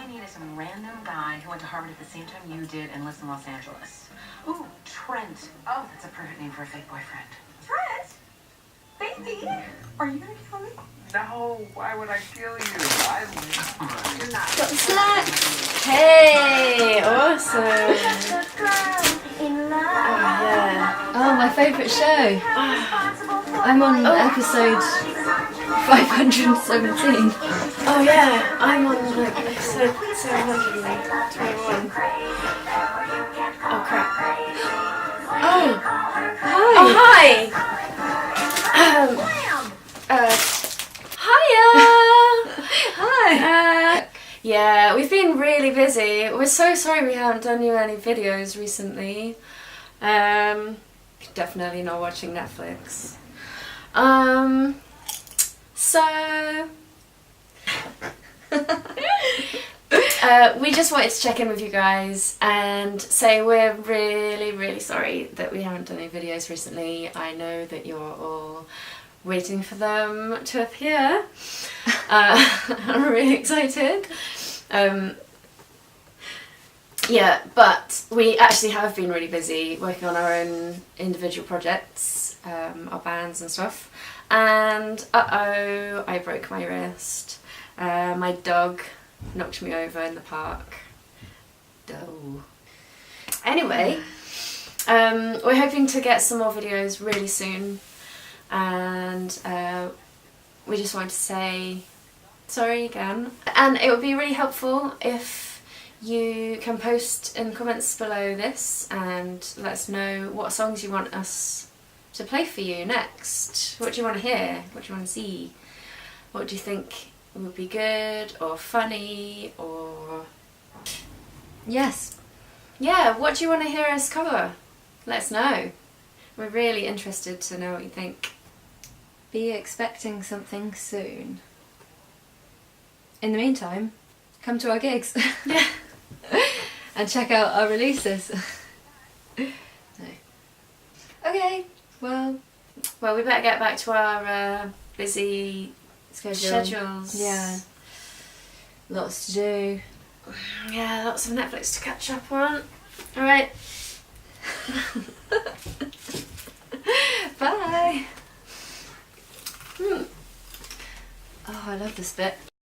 need is some random guy who went to Harvard at the same time you did and lives in Los Angeles. Ooh, Trent. Oh, that's a perfect name for a fake boyfriend. Trent? Baby? Are you gonna kill me? No, why would I kill you? You're not. Got the snack! Hey! Awesome! Oh yeah. Oh, my favourite show. I'm on episode 517. Oh yeah, I'm on like episode 721. Oh crap. Oh! Hi! Oh hi! Hiya! Hi! Yeah, we've been really busy. We're so sorry we haven't done you any videos recently. Definitely not watching Netflix. So we just wanted to check in with you guys and say we're really sorry that we haven't done any videos recently. I know that you're all waiting for them to appear. I'm really excited. Yeah, but we actually have been really busy working on our own individual projects, our bands and stuff. And uh-oh, I broke my wrist. My dog knocked me over in the park. Doe. Anyway, we're hoping to get some more videos really soon. And we just wanted to say sorry again. And it would be really helpful if you can post in comments below this and let us know what songs you want us to play for you next. What do you want to hear? What do you want to see? What do you think would be good or funny or... Yes. Yeah, what do you want to hear us cover? Let us know. We're really interested to know what you think. Be expecting something soon. In the meantime, come to our gigs. Yeah. And check out our releases. No. Okay, well, we better get back to our busy schedules. Yeah. Lots to do. Yeah, lots of Netflix to catch up on. Alright. Bye. Oh, I love this bit.